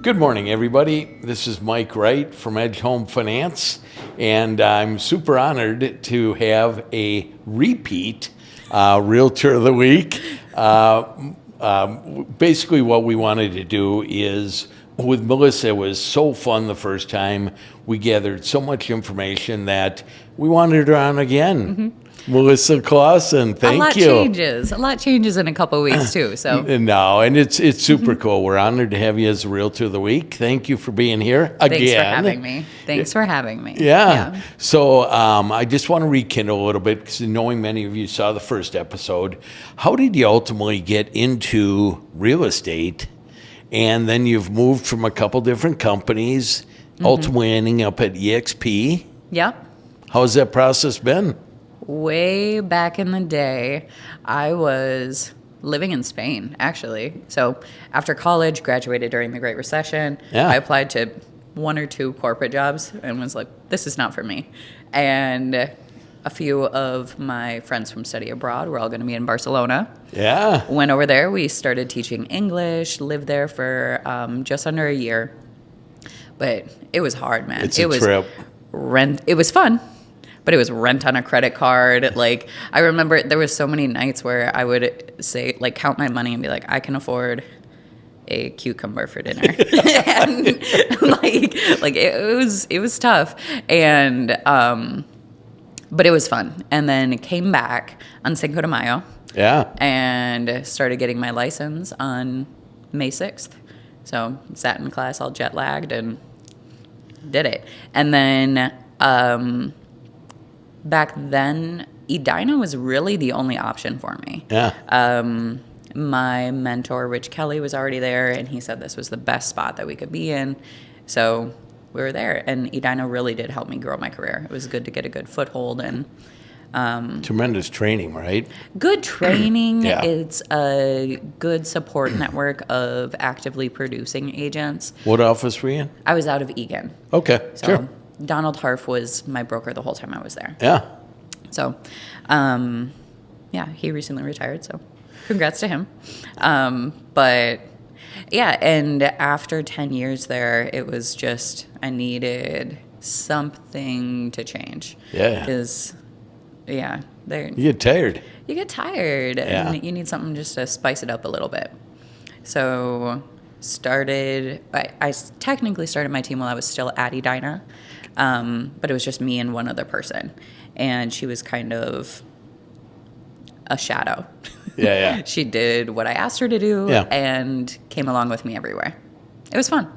Good morning, everybody. This is Mike Wright from Edge Home Finance, and I'm super honored to have a repeat Realtor of the Week. Basically, what we wanted to do is, with Melissa, it was so fun the first time. We gathered so much information that we wanted her on again. Mm-hmm. Melissa Clawson, thank you. A lot changes in a couple of weeks too. So no, and it's super cool. We're honored to have you as Realtor of the Week. Thank you for being here again. Thanks for having me. Yeah. So I just want to rekindle a little bit because knowing many of you saw the first episode. How did you ultimately get into real estate? And then you've moved from a couple different companies, ultimately ending up at EXP. Yep. How's that process been? Way back in the day, I was living in Spain, actually. So after college, graduated during the Great Recession. Yeah. I applied to one or two corporate jobs and was like, this is not for me. And a few of my friends from study abroad were all going to be in Barcelona. Yeah. Went over there. We started teaching English, lived there for just under a year. But it was hard, man. It's a trip. It was fun. But it was rent on a credit card. Like, I remember there was so many nights where I would say, like, count my money and be like, I can afford a cucumber for dinner. And like it was tough. And but it was fun. And then came back on Cinco de Mayo. Yeah. And started getting my license on May 6th. So sat in class all jet lagged and did it. And then back then, Edina was really the only option for me. Yeah. My mentor, Rich Kelly, was already there, and he said this was the best spot that we could be in. So we were there, and Edina really did help me grow my career. It was good to get a good foothold and tremendous training, right? Good training. Yeah. It's a good support network of actively producing agents. What office were you in? I was out of Egan. Okay, So sure. Donald Harf was my broker the whole time I was there. Yeah. So, he recently retired, so congrats to him. But, yeah, and after 10 years there, it was just, I needed something to change. Yeah. Because, you get tired. You get tired, Yeah. and you need something just to spice it up a little bit. So, I technically started my team while I was still at Edina. But it was just me and one other person. And she was kind of a shadow. Yeah. She did what I asked her to do and came along with me everywhere. It was fun.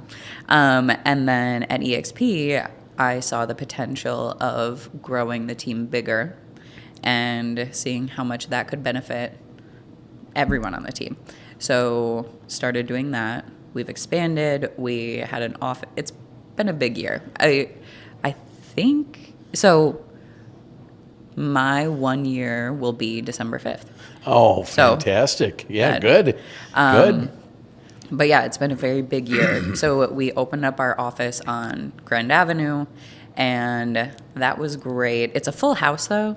And then at EXP, I saw the potential of growing the team bigger and seeing how much that could benefit everyone on the team. So started doing that. We've expanded. We had an office. It's been a big year. I think so. My 1 year will be December 5th. Oh, fantastic! So, yeah, good. Good. But yeah, it's been a very big year. So we opened up our office on Grand Avenue, and that was great. It's a full house though,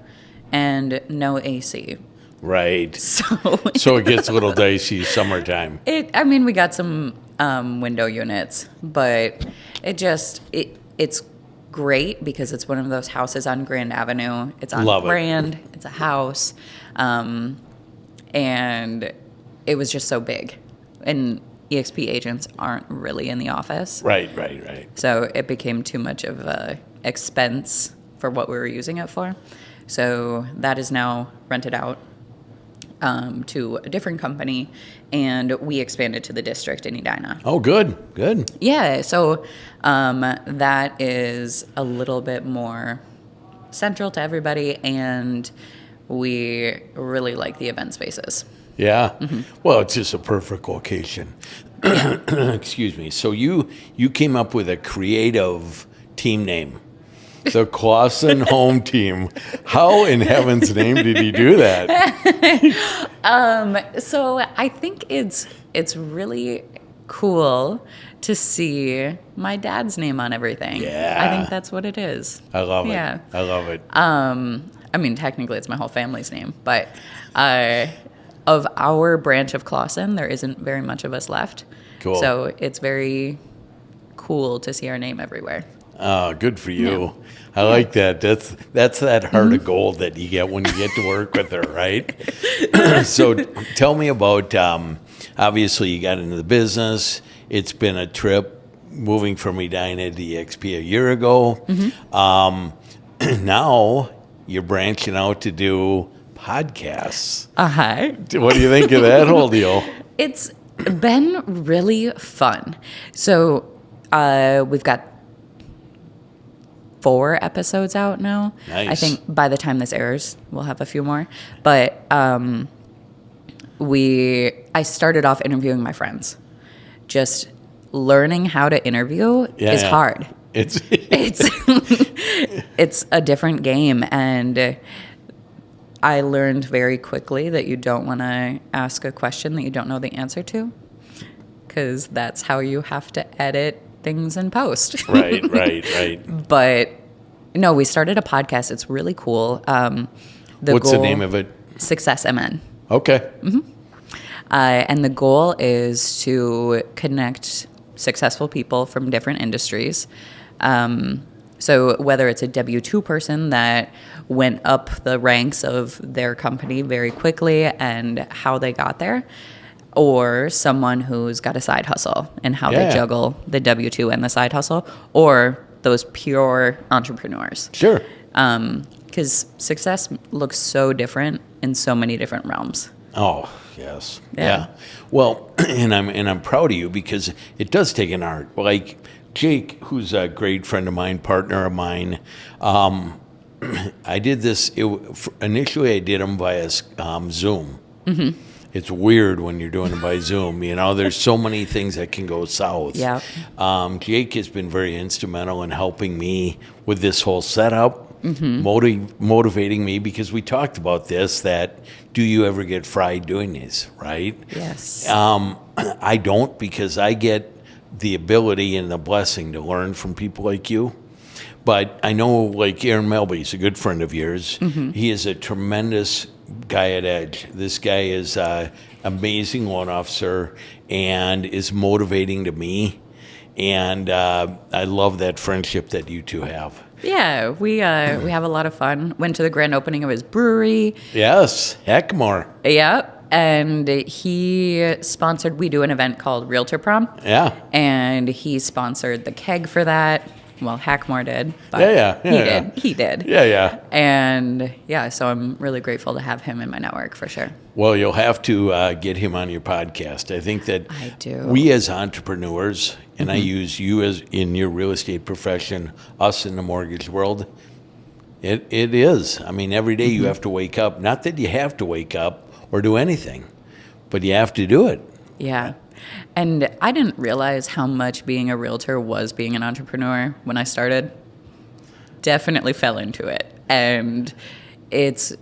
and no AC. Right. So it gets a little dicey summertime. We got some window units, but it's great because it's one of those houses on Grand Avenue. It's on brand. It's a house. And it was just so big. And EXP agents aren't really in the office. Right. So it became too much of a expense for what we were using it for. So that is now rented out to a different company, and we expanded to the district in Edina. Oh, good. Yeah, so that is a little bit more central to everybody, and we really like the event spaces. Yeah. Mm-hmm. Well, it's just a perfect location. Excuse me. So you came up with a creative team name. The Clawson Home Team. How in heaven's name did he do that? So I think it's really cool to see my dad's name on everything. Yeah. I think that's what it is. I love it. Yeah. I love it. Technically it's my whole family's name, but of our branch of Clawson, there isn't very much of us left. Cool. So it's very cool to see our name everywhere. Oh, good for you. I like that. That's that heart of gold that you get when you get to work with her, right? So tell me about, obviously you got into the business. It's been a trip moving from Edina to EXP a year ago. Now you're branching out to do podcasts. Uh-huh. What do you think of that whole deal? It's been really fun. So we've got 4 episodes out now. Nice. I think by the time this airs, we'll have a few more. But I started off interviewing my friends. Just learning how to interview is hard. It's It's a different game, and I learned very quickly that you don't want to ask a question that you don't know the answer to, because that's how you have to edit things in post. right. But no, we started a podcast. It's really cool. What's the name of it? Success MN. Okay. And the goal is to connect successful people from different industries. So whether it's a W-2 person that went up the ranks of their company very quickly and how they got there, or someone who's got a side hustle and how they juggle the W-2 and the side hustle, or those pure entrepreneurs. Sure. Because success looks so different in so many different realms. Oh, yes. Yeah. Well, and I'm proud of you because it does take an art. Like Jake, who's a great friend of mine, partner of mine, I did this, initially I did them via Zoom. It's weird when you're doing it by Zoom. There's so many things that can go south. Yeah. Jake has been very instrumental in helping me with this whole setup, motivating me, because we talked about this, that do you ever get fried doing these, right? Yes. I don't, because I get the ability and the blessing to learn from people like you. But I know, like Aaron Melby is a good friend of yours. He is a tremendous guy at Edge. This guy is an amazing loan officer and is motivating to me. And I love that friendship that you two have. Yeah, we have a lot of fun. Went to the grand opening of his brewery. Yes, Heckmore. Yep. And we do an event called Realtor Prom. Yeah. And he sponsored the keg for that. Well, Hackmore did. But He did. Yeah. And so I'm really grateful to have him in my network for sure. Well, you'll have to get him on your podcast. I think that I do. We as entrepreneurs, and I use you as in your real estate profession, us in the mortgage world, it is. I mean, every day you have to wake up. Not that you have to wake up or do anything, but you have to do it. Yeah. And I didn't realize how much being a realtor was being an entrepreneur when I started. Definitely fell into it. And it's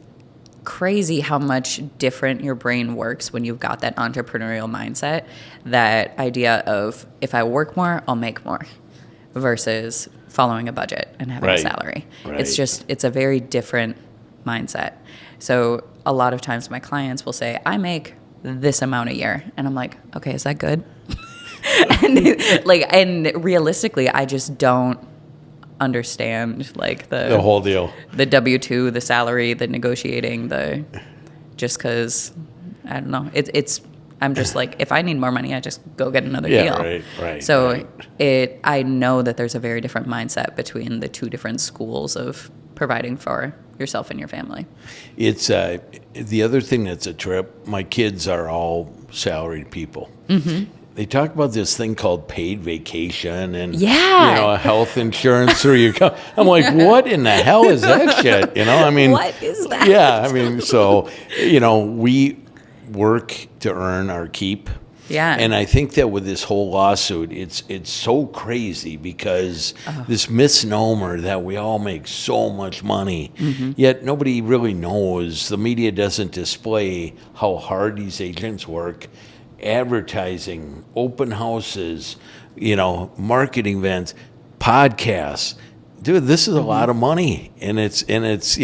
crazy how much different your brain works when you've got that entrepreneurial mindset. That idea of, if I work more, I'll make more, versus following a budget and having a salary. Right. It's a very different mindset. So a lot of times my clients will say, I make this amount a year. And I'm like, okay, is that good? and realistically, I just don't understand the whole deal. The W-2, the salary, the negotiating, just because, I don't know. I'm just like, if I need more money, I just go get another deal. Right. So I know that there's a very different mindset between the two different schools of providing for yourself and your family. It's the other thing that's a trip. My kids are all salaried people. They talk about this thing called paid vacation and health insurance through your. I'm like, what in the hell is that shit? I mean, what is that? Yeah, I mean, so we work to earn our keep. Yeah. And I think that with this whole lawsuit, it's so crazy because this misnomer that we all make so much money, yet nobody really knows. The media doesn't display how hard these agents work, advertising, open houses, marketing events, podcasts. Dude, this is a lot of money, and it's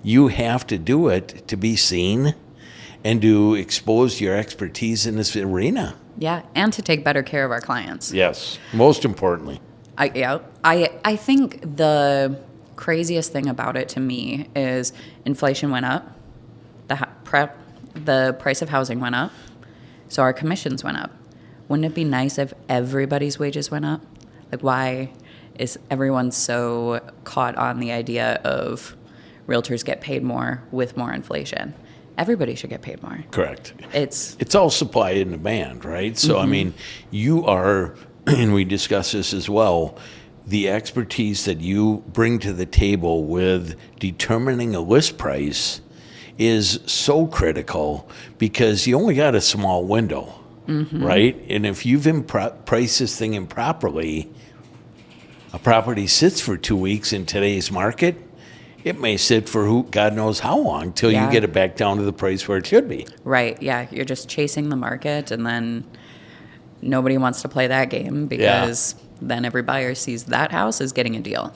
you have to do it to be seen and to expose your expertise in this arena. Yeah, and to take better care of our clients. Yes, most importantly. I think the craziest thing about it to me is inflation went up, the price of housing went up, so our commissions went up. Wouldn't it be nice if everybody's wages went up? Like, why is everyone so caught on the idea of realtors get paid more with more inflation? Everybody should get paid more. Correct. It's all supply and demand, right? So, I mean, you are, and we discuss this as well, the expertise that you bring to the table with determining a list price is so critical because you only got a small window, right? And if you've priced this thing improperly, a property sits for 2 weeks in today's market. It may sit for God knows how long till you get it back down to the price where it should be. Right. Yeah. You're just chasing the market, and then nobody wants to play that game because then every buyer sees that house is getting a deal.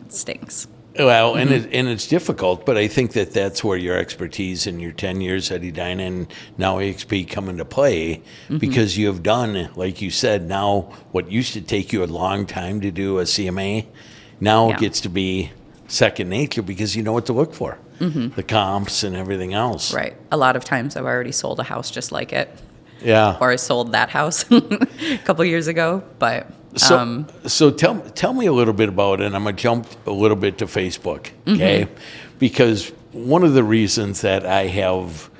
It stinks. Well, and it's difficult, but I think that's where your expertise and your 10 years at Edina and now EXP come into play because you have done, like you said, now what used to take you a long time to do a CMA now gets to be second nature because you know what to look for, the comps and everything else. Right. A lot of times I've already sold a house just like it. Yeah. Or I sold that house a couple years ago. But so tell me a little bit about it, and I'm going to jump a little bit to Facebook, okay? Because one of the reasons that I have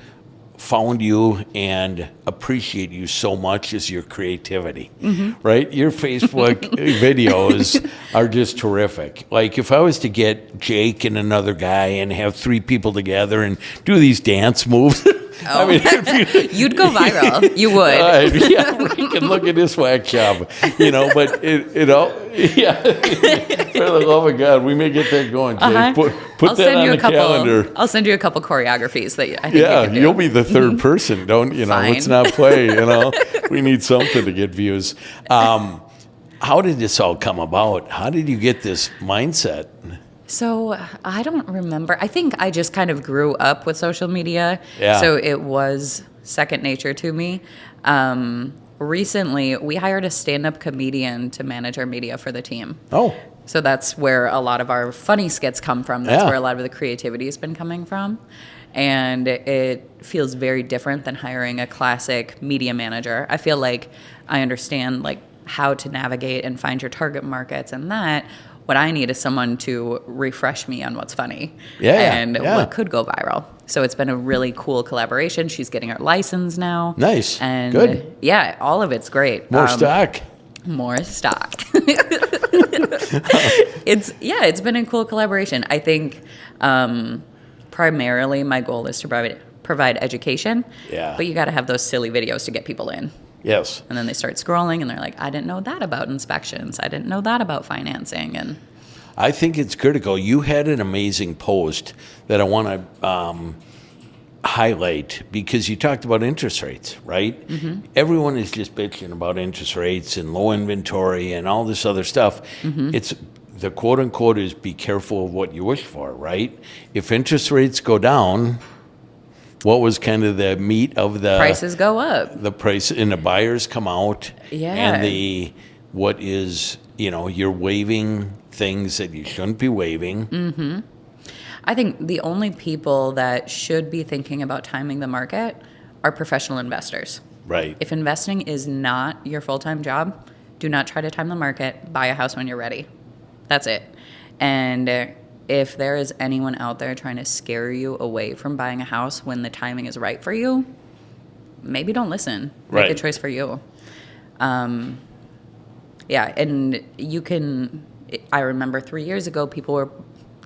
found you and appreciate you so much is your creativity, right? Your Facebook videos are just terrific. Like if I was to get Jake and another guy and have 3 people together and do these dance moves, I mean, you'd go viral. You would. We can look at this wax job, but it all, for the love of God, we may get that going, Jake. Put that on the calendar. I'll send you a couple choreographies that I think you can do. You'll be the third person. Don't, Fine. Let's not play, We need something to get views. How did this all come about? How did you get this mindset? So I don't remember. I think I just kind of grew up with social media. Yeah. So it was second nature to me. Recently, we hired a stand-up comedian to manage our media for the team. Oh. So that's where a lot of our funny skits come from. That's where a lot of the creativity has been coming from. And it feels very different than hiring a classic media manager. I feel like I understand how to navigate and find your target markets and that. What I need is someone to refresh me on what's funny and what could go viral. So it's been a really cool collaboration. She's getting her license now. Nice. And good. Yeah, all of it's great. More stock. More stock. It's been a cool collaboration. I think primarily my goal is to provide education. Yeah. But you got to have those silly videos to get people in. Yes. And then they start scrolling and they're like, I didn't know that about inspections. I didn't know that about financing. And I think it's critical. You had an amazing post that I want to highlight because you talked about interest rates, right? Everyone is just bitching about interest rates and low inventory and all this other stuff. It's the quote unquote is be careful of what you wish for, right? If interest rates go down, what was kind of the meat of the prices go up. The price and the buyers come out. Yeah. And what is, you're waiving things that you shouldn't be waiving. I think the only people that should be thinking about timing the market are professional investors. Right. If investing is not your full-time job, do not try to time the market. Buy a house when you're ready. That's it. And if there is anyone out there trying to scare you away from buying a house when the timing is right for you, maybe don't listen. Make a choice for you. And you can, I remember 3 years ago, people were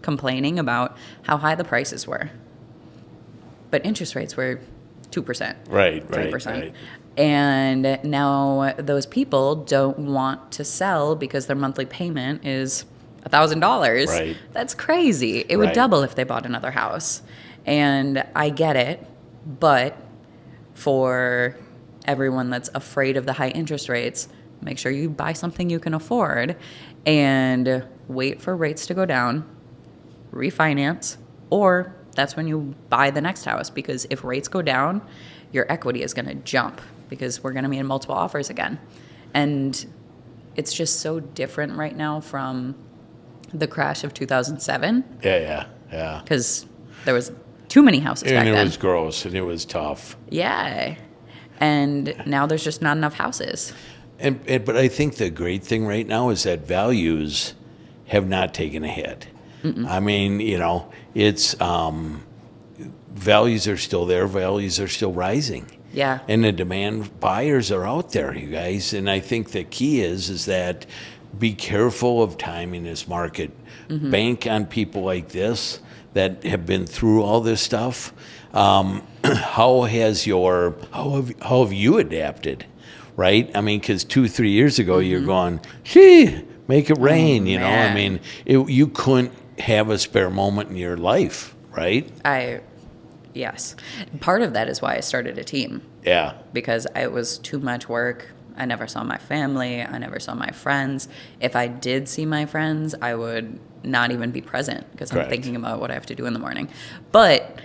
complaining about how high the prices were. But interest rates were 2%. Right, 3%. right. And now those people don't want to sell because their monthly payment is $1,000. Right. That's crazy. It would double if they bought another house. And I get it, but for everyone that's afraid of the high interest rates, make sure you buy something you can afford and wait for rates to go down, refinance, or that's when you buy the next house, because if rates go down, your equity is going to jump because we're going to be in multiple offers again. And it's just so different right now from the crash of 2007. Yeah. Because there was too many houses back then. And it was gross, and it was tough. Yeah. And now there's just not enough houses. But I think the great thing right now is that values have not taken a hit. I mean, it's values are still there. Values are still rising. Yeah. And the demand buyers are out there, you guys. And I think the key is that be careful of timing this market. Bank on people like this that have been through all this stuff. How have you adapted? Right? I mean, because 2-3 years ago, you're going, gee, make it rain. I mean, you couldn't have a spare moment in your life, right? Yes. Part of that is why I started a team. Yeah. Because it was too much work. I never saw my family. I never saw my friends. If I did see my friends, I would not even be present because I'm thinking about what I have to do in the morning. But,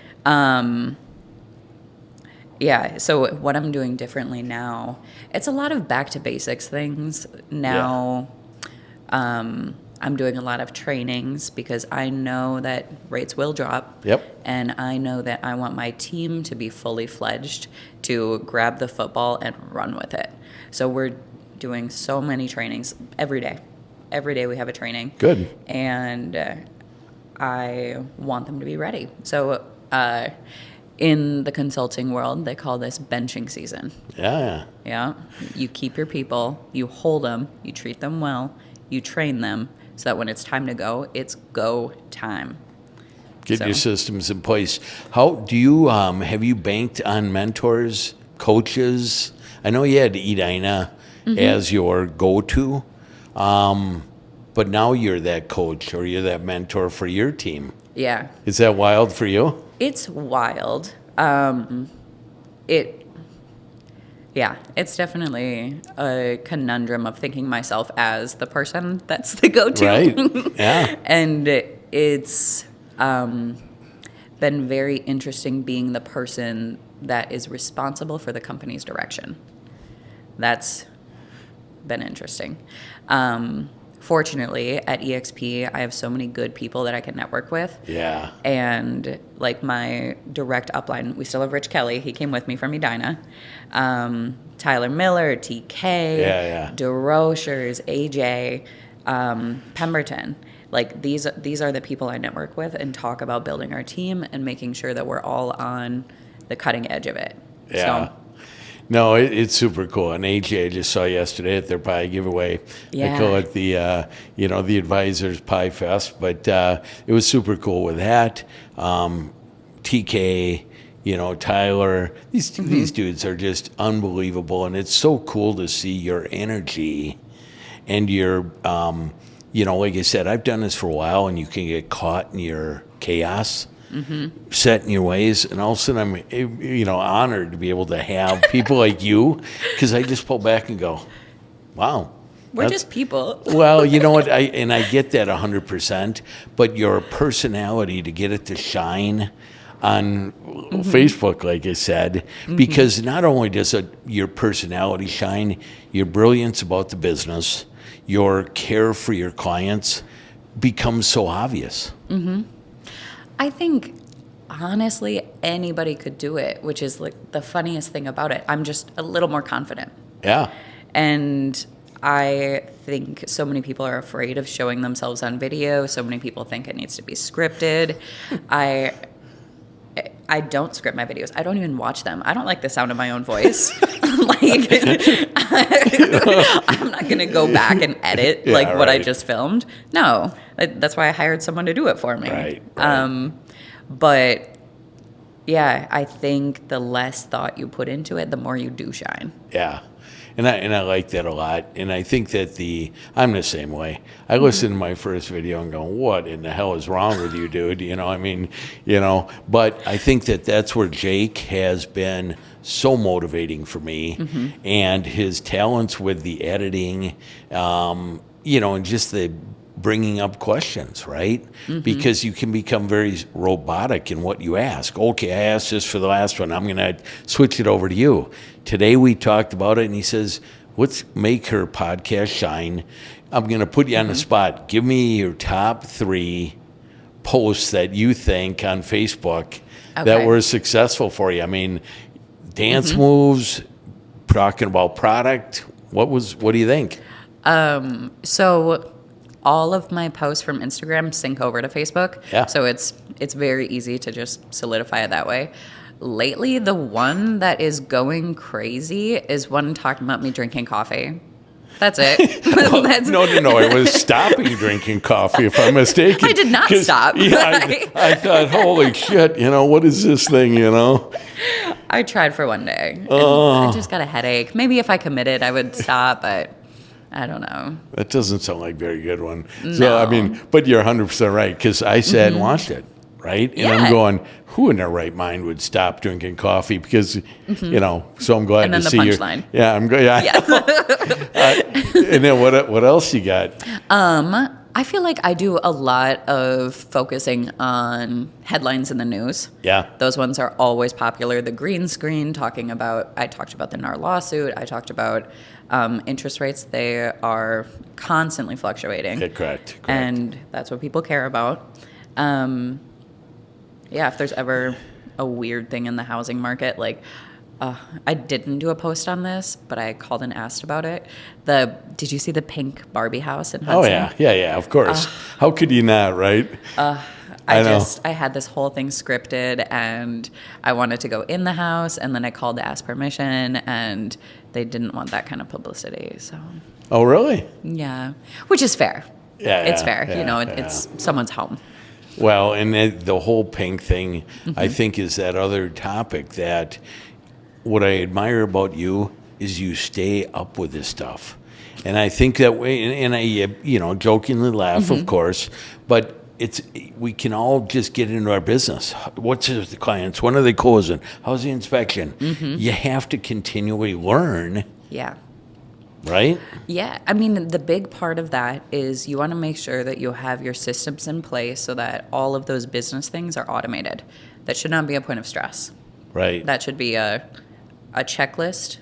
yeah, so what I'm doing differently now, it's a lot of back to basics things. Now, I'm doing a lot of trainings because I know that rates will drop. Yep. And I know that I want my team to be fully fledged to grab the football and run with it. So we're doing so many trainings every day. Every day we have a training. Good. And I want them to be ready. So in the consulting world, they call this benching season. Yeah. Yeah. You keep your people, you hold them, you treat them well, you train them so that when it's time to go, it's go time. Get your systems in place. How do you have you banked on mentors, coaches? I know you had Edina as your go-to, but now you're that coach or you're that mentor for your team. Yeah. Is that wild for you? It's wild. It's definitely a conundrum of thinking myself as the person that's the go-to. Right. Yeah. And it's been very interesting being the person that is responsible for the company's direction. That's been interesting. Fortunately, at EXP, I have so many good people that I can network with. Yeah. And like my direct upline, we still have Rich Kelly. He came with me from Edina. Tyler Miller, TK, DeRochers, AJ, Pemberton. Like these are the people I network with and talk about building our team and making sure that we're all on the cutting edge of it. Yeah. No, it's super cool. And AJ I just saw yesterday at their pie giveaway. Yeah. I call it the, the Advisors Pie Fest. But it was super cool with that. TK, Tyler, these dudes are just unbelievable. And it's so cool to see your energy and your, like I said, I've done this for a while and you can get caught in your chaos. Set in your ways, and all of a sudden I'm, honored to be able to have people like you, because I just pull back and go, "Wow, we're just people." Well, you know what? I get that 100%, but your personality to get it to shine on Facebook, like I said, because not only does your personality shine, your brilliance about the business, your care for your clients becomes so obvious. I think, honestly, anybody could do it, which is like the funniest thing about it. I'm just a little more confident. Yeah. And I think so many people are afraid of showing themselves on video. So many people think it needs to be scripted. I don't script my videos. I don't even watch them. I don't like the sound of my own voice. I'm not going to go back and edit what I just filmed. No, that's why I hired someone to do it for me. Right. But yeah, I think the less thought you put into it, the more you do shine. Yeah. And I like that a lot. And I think that I'm the same way. I listen to my first video and go, what in the hell is wrong with you, dude? But I think that's where Jake has been so motivating for me. And his talents with the editing, and just the bringing up questions, right? Because you can become very robotic in what you ask. Okay, I asked this for the last one. I'm going to switch it over to you. Today we talked about it, and he says, let's make her podcast shine. I'm going to put you on the spot. Give me your top 3 posts that you think on Facebook that were successful for you. I mean, dance moves, talking about product. What do you think? So all of my posts from Instagram sync over to Facebook. Yeah. So it's very easy to just solidify it that way. Lately, the one that is going crazy is one talking about me drinking coffee. That's it. No. It was stopping drinking coffee, if I'm mistaken. I did not stop. Yeah, I thought, holy shit, what is this thing, I tried for one day. And I just got a headache. Maybe if I committed, I would stop, but I don't know. That doesn't sound like a very good one. No. So, I mean, but you're 100% right, because I sat and watched it, right? And I'm going, who in their right mind would stop drinking coffee? Because, so I'm glad And then to the see you. punchline. Yeah, I'm good. Yeah. And then what else you got? I feel like I do a lot of focusing on headlines in the news. Yeah. Those ones are always popular. The green screen, I talked about the NAR lawsuit. I talked about interest rates. They are constantly fluctuating. Yeah, correct. And that's what people care about. If there's ever a weird thing in the housing market, I didn't do a post on this, but I called and asked about it. Did you see the pink Barbie house in Hudson? Oh, yeah, of course. How could you not, right? I had this whole thing scripted, and I wanted to go in the house, and then I called to ask permission, and they didn't want that kind of publicity. So. Oh, really? Yeah, which is fair. Yeah, it's fair. It's someone's home. Well, and the whole pink thing, I think, is that other topic that what I admire about you is you stay up with this stuff. And I think that way, and I, jokingly laugh, of course, but we can all just get into our business. What's the clients? When are they closing? How's the inspection? You have to continually learn. Yeah. Right? Yeah. I mean, the big part of that is you want to make sure that you have your systems in place so that all of those business things are automated. That should not be a point of stress. Right. That should be a checklist.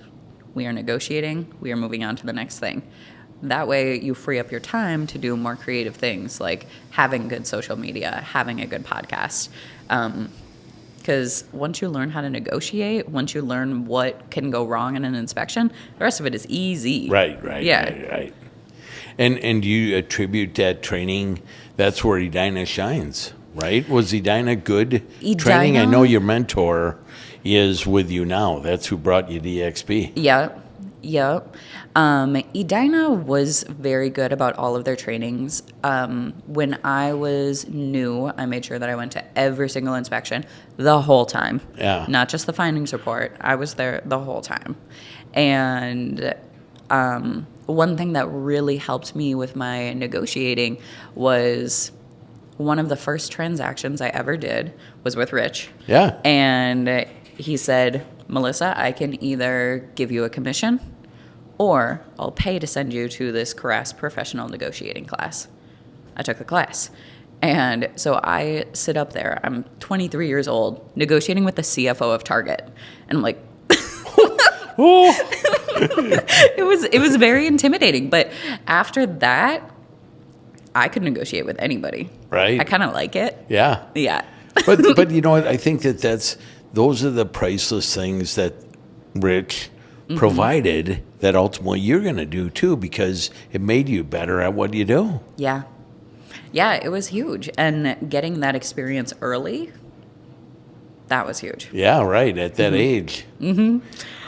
We are negotiating. We are moving on to the next thing. That way you free up your time to do more creative things like having good social media, having a good podcast. Because once you learn how to negotiate, once you learn what can go wrong in an inspection, the rest of it is easy. Right. Yeah. Right. And you attribute that training, that's where Edina shines, right? Was Edina good training? I know your mentor is with you now. That's who brought you to EXP. Yep. Edina was very good about all of their trainings. When I was new, I made sure that I went to every single inspection the whole time. Yeah. Not just the findings report. I was there the whole time. And one thing that really helped me with my negotiating was one of the first transactions I ever did was with Rich. Yeah. And he said, Melissa, I can either give you a commission or I'll pay to send you to this Carras professional negotiating class. I took the class. And so I sit up there. I'm 23 years old, negotiating with the CFO of Target. And I'm like, it was very intimidating. But after that, I could negotiate with anybody. Right. I kind of like it. Yeah. Yeah. But you know what? I think those are the priceless things that Rich provided that ultimately you're going to do too, because it made you better at what you do. Yeah. Yeah, it was huge. And getting that experience early, that was huge. Yeah, right. At that age.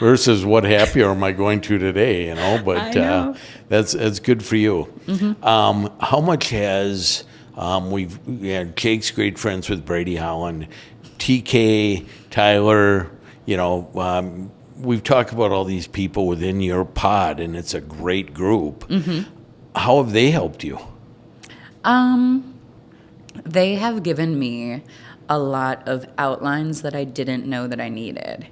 Versus what happier am I going to today, But I know. That's good for you. How much has Jake's great friends with Brady Holland, TK, Tyler, we've talked about all these people within your pod, and it's a great group. How have they helped you? They have given me a lot of outlines that I didn't know that I needed.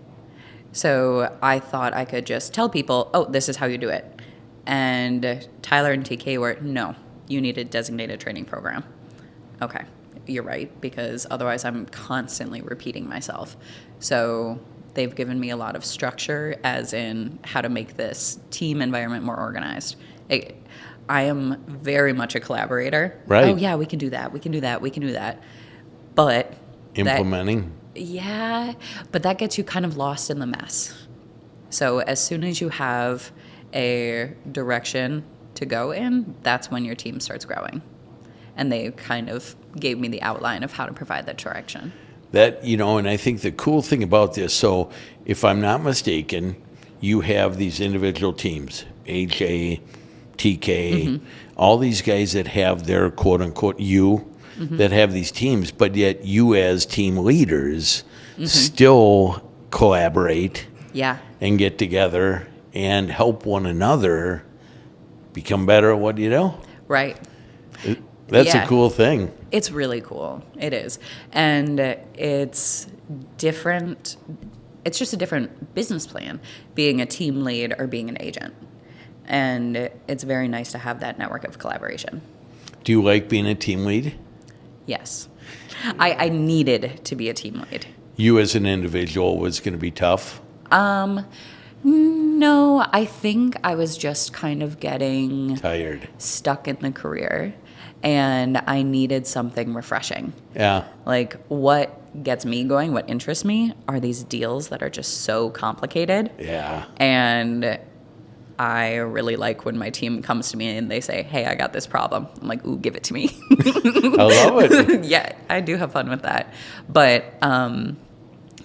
So I thought I could just tell people, oh, this is how you do it. And Tyler and TK were, no, you need a designated training program. Okay, you're right, because otherwise I'm constantly repeating myself. So they've given me a lot of structure, as in how to make this team environment more organized. I am very much a collaborator. Right. Oh yeah, we can do that. We can do that. We can do that. But Implementing. but that gets you kind of lost in the mess. So as soon as you have a direction to go in, that's when your team starts growing. And they kind of gave me the outline of how to provide that direction. That, and I think the cool thing about this, so if I'm not mistaken, you have these individual teams, AJ, TK, all these guys that have their quote unquote that have these teams, but yet you as team leaders still collaborate and get together and help one another become better at what you do. Right. That's a cool thing. It's really cool. It is. And it's different. It's just a different business plan, being a team lead or being an agent. And it's very nice to have that network of collaboration. Do you like being a team lead? Yes. I needed to be a team lead. You as an individual was going to be tough? No, I think I was just kind of getting tired, stuck in the career, and I needed something refreshing. Yeah. Like, what gets me going, what interests me, are these deals that are just so complicated. Yeah. And I really like when my team comes to me and they say, hey, I got this problem. I'm like, ooh, give it to me. I love it. Yeah, I do have fun with that. But, and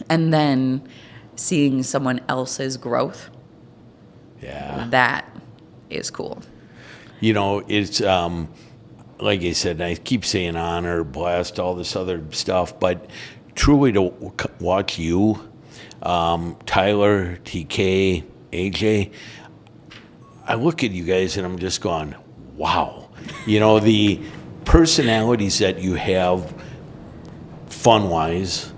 then seeing someone else's growth, that is cool. It's, like I said, I keep saying honor, blessed, all this other stuff, but truly to watch you, Tyler, TK, AJ, I look at you guys and I'm just going, wow. The personalities that you have fun-wise,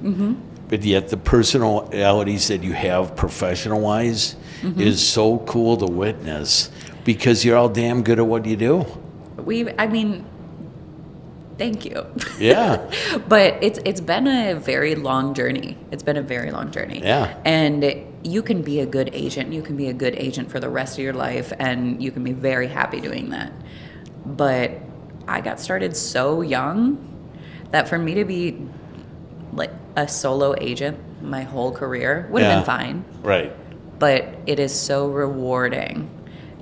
but yet the personalities that you have professional-wise is so cool to witness because you're all damn good at what you do. Thank you. Yeah. But it's been a very long journey. Yeah. And you can be a good agent. You can be a good agent for the rest of your life, and you can be very happy doing that. But I got started so young that for me to be like a solo agent my whole career would have been fine. Right. But it is so rewarding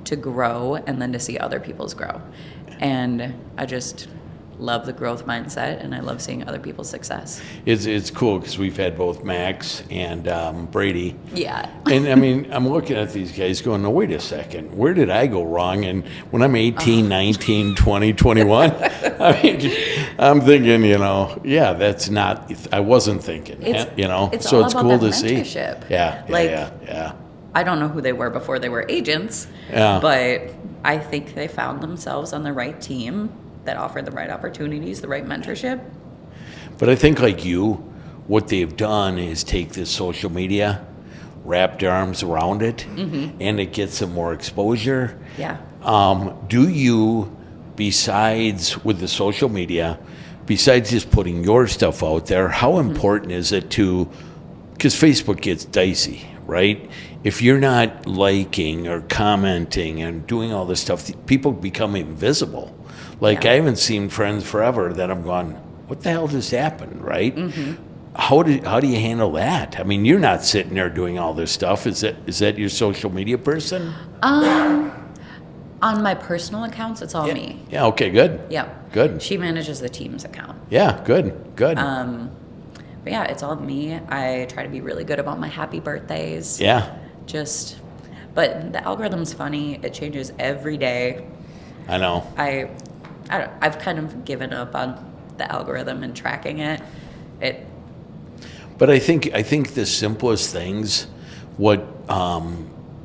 to grow and then to see other people's grow. And I just love the growth mindset, and I love seeing other people's success. It's cool because we've had both Max and Brady. Yeah. And I'm looking at these guys going, no, wait a second, where did I go wrong? And when I'm 18, 19, 20, 21, I'm thinking, that's not, I wasn't thinking, It's so all it's about cool that to see. mentorship. Yeah. I don't know who they were before they were agents, but I think they found themselves on the right team that offered the right opportunities, the right mentorship. But I think like you, what they've done is take this social media, wrap their arms around it, and it gets them more exposure. Yeah. Do you, besides with the social media, besides just putting your stuff out there, how important is it because Facebook gets dicey, right? If you're not liking or commenting and doing all this stuff, people become invisible. I haven't seen friends forever that I'm going, what the hell just happened, right? How do you handle that? You're not sitting there doing all this stuff. Is that your social media person? On my personal accounts, it's all me. Yeah, okay, good. Yeah. Good. She manages the team's account. Yeah, good. But yeah, it's all me. I try to be really good about my happy birthdays. Yeah. But the algorithm's funny. It changes every day. I know. I've kind of given up on the algorithm and tracking it. But I think the simplest things, what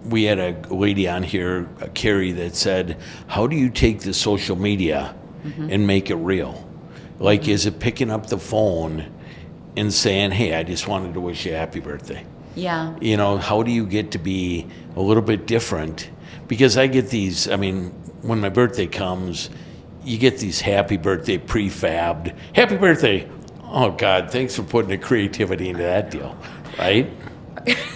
we had a lady on here, Carrie, that said, how do you take the social media and make it real? Is it picking up the phone and saying, hey, I just wanted to wish you a happy birthday? Yeah. How do you get to be a little bit different? Because I get these, when my birthday comes, you get these happy birthday prefabbed. Happy birthday. Oh, God, thanks for putting the creativity into that deal, right?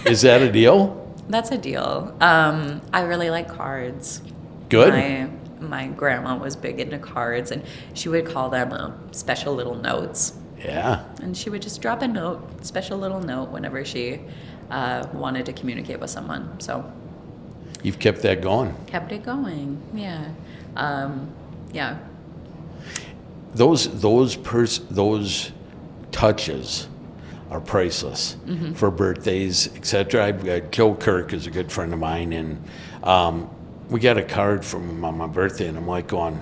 Is that a deal? That's a deal. I really like cards. Good. My grandma was big into cards, and she would call them special little notes. Yeah. And she would just drop a note, special little note, whenever she wanted to communicate with someone. So You've kept that going. kept it going. Yeah. Yeah. Those touches are priceless for birthdays, etc. Joe Kirk is a good friend of mine, and we got a card from him on my birthday, and I'm like going,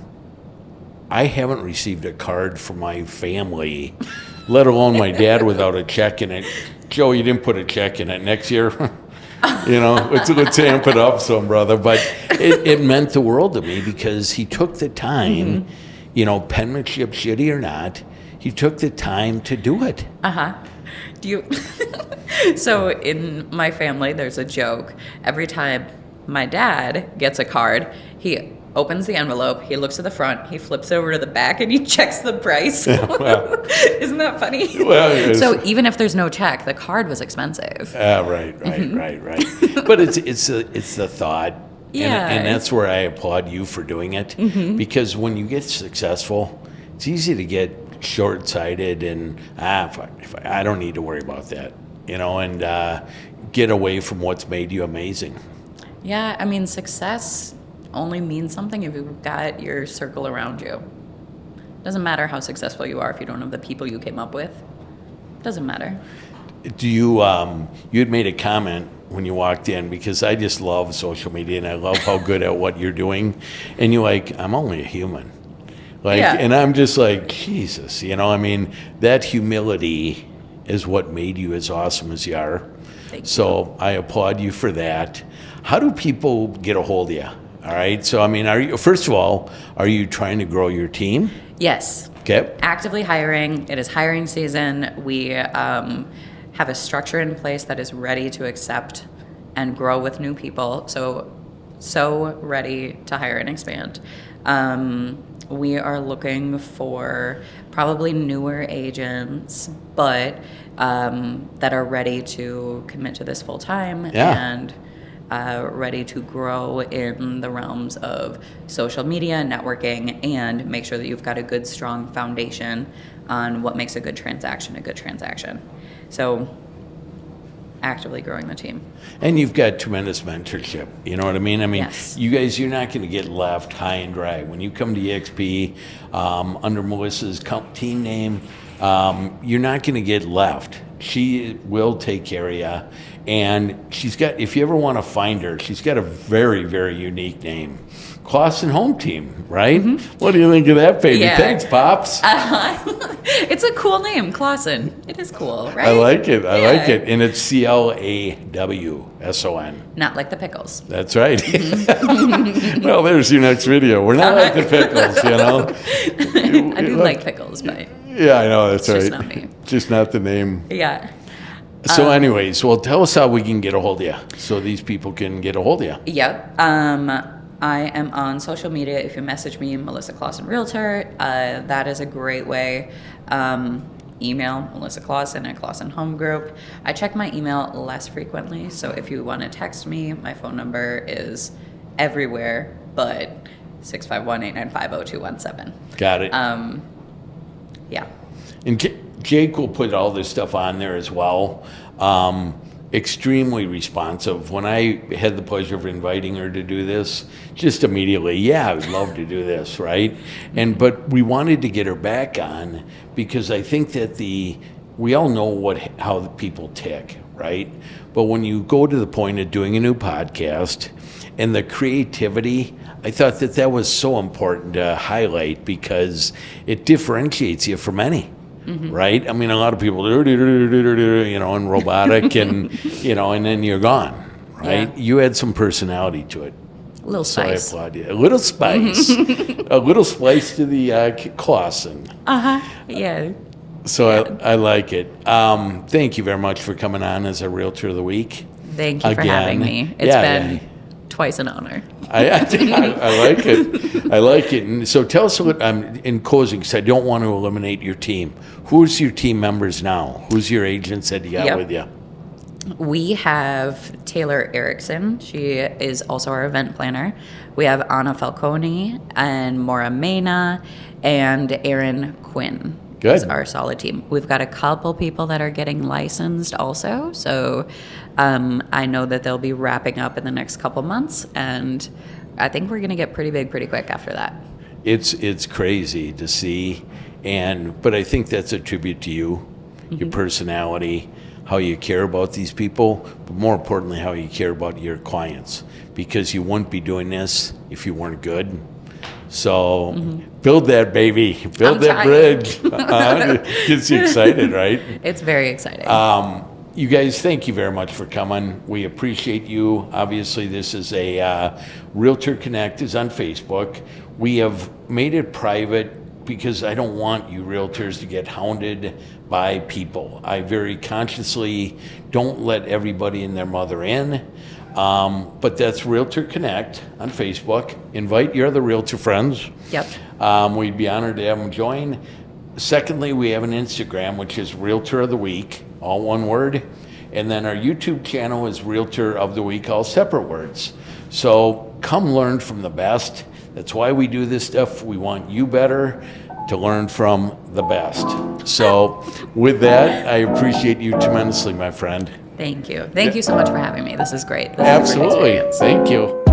I haven't received a card from my family, let alone my dad, without a check in it. Joe, you didn't put a check in it. Next year, let's amp it up some, brother. But it meant the world to me because he took the time, penmanship shitty or not, he took the time to do it. Do you? So in my family, there's a joke. Every time my dad gets a card, he opens the envelope, he looks at the front, he flips over to the back, and he checks the price. Well, isn't that funny? Well, so even if there's no check, the card was expensive. Right. But it's the thought. Yeah. And that's where I applaud you for doing it, because when you get successful, it's easy to get short-sighted and I don't need to worry about that, and get away from what's made you amazing. Yeah, I mean, success only means something if you've got your circle around you. Doesn't matter how successful you are if you don't have the people you came up with. Doesn't matter. Do you you had made a comment when you walked in, because I just love social media and I love how good at what you're doing, and you're like, I'm only a human. And I'm just like, Jesus, that humility is what made you as awesome as you are. Thank you. So I applaud you for that. How do people get a hold of you? All right. So, first of all, are you trying to grow your team? Yes. Okay. Actively hiring. It is hiring season. We have a structure in place that is ready to accept and grow with new people. So ready to hire and expand. We are looking for probably newer agents, but that are ready to commit to this full time and ready to grow in the realms of social media, networking, and make sure that you've got a good, strong foundation on what makes a good transaction a good transaction. So actively growing the team. And you've got tremendous mentorship. You know what I mean? Yes. You guys, you're not going to get left high and dry. When you come to EXP under Melissa's team name, you're not going to get left. She will take care of you. And she's got, if you ever want to find her, she's got a very, very unique name. Clawson Home Team, right? What do you think of that, baby? Yeah. Thanks, Pops. It's a cool name, Clawson. It is cool, right? I like it. And it's CLAWSON. Not like the pickles. That's right. Well, there's your next video. We're not like the pickles, I do like pickles, but yeah, I know, that's right. just not me. Just not the name. Yeah. So anyways, well, tell us how we can get a hold of you so these people can get a hold of you. Yep. I am on social media. If you message me, Melissa Clawson Realtor, that is a great way. Email Melissa Clawson at Clawson Home Group. I check my email less frequently, so if you want to text me, my phone number is everywhere, but 651-895-0217. Got it. Yeah. And Jake will put all this stuff on there as well. Extremely responsive. When I had the pleasure of inviting her to do this, just immediately, I would love to do this, right? But we wanted to get her back on because I think that we all know how the people tick, right? But when you go to the point of doing a new podcast and the creativity, I thought that was so important to highlight because it differentiates you from any. Right? A lot of people, and robotic, and and then you're gone, right? Yeah. You had some personality to it. A little spice. So I applaud you. A little spice. A little spice to the Clawson. Yeah. So I like it. Thank you very much for coming on as a Realtor of the Week. Thank you for having me. It's been twice an honor. I like it. I like it. And so tell us what, in closing, because I don't want to eliminate your team. Who's your team members now? Who's your agents that you got with you? We have Taylor Erickson. She is also our event planner. We have Anna Falcone and Maura Mena and Aaron Quinn. Good. Is our solid team. We've got a couple people that are getting licensed also. So I know that they'll be wrapping up in the next couple months. And I think we're going to get pretty big pretty quick after that. It's crazy to see. But I think that's a tribute to you, your personality, how you care about these people, but more importantly, how you care about your clients, because you wouldn't be doing this if you weren't good. So build that, baby. Build that bridge. Gets you excited, right? It's very exciting. You guys, thank you very much for coming. We appreciate you. Obviously, this is a Realtor Connect is on Facebook. We have made it private because I don't want you realtors to get hounded by people. I very consciously don't let everybody and their mother in. But that's Realtor Connect on Facebook. Invite your other realtor friends. Yep. We'd be honored to have them join. Secondly, we have an Instagram, which is Realtor of the Week, all one word. And then our YouTube channel is Realtor of the Week, all separate words. So come learn from the best. That's why we do this stuff. We want you better to learn from the best. So with that, I appreciate you tremendously, my friend. Thank you. Thank you so much for having me. This is great. This Absolutely. Is a great experience. Thank you.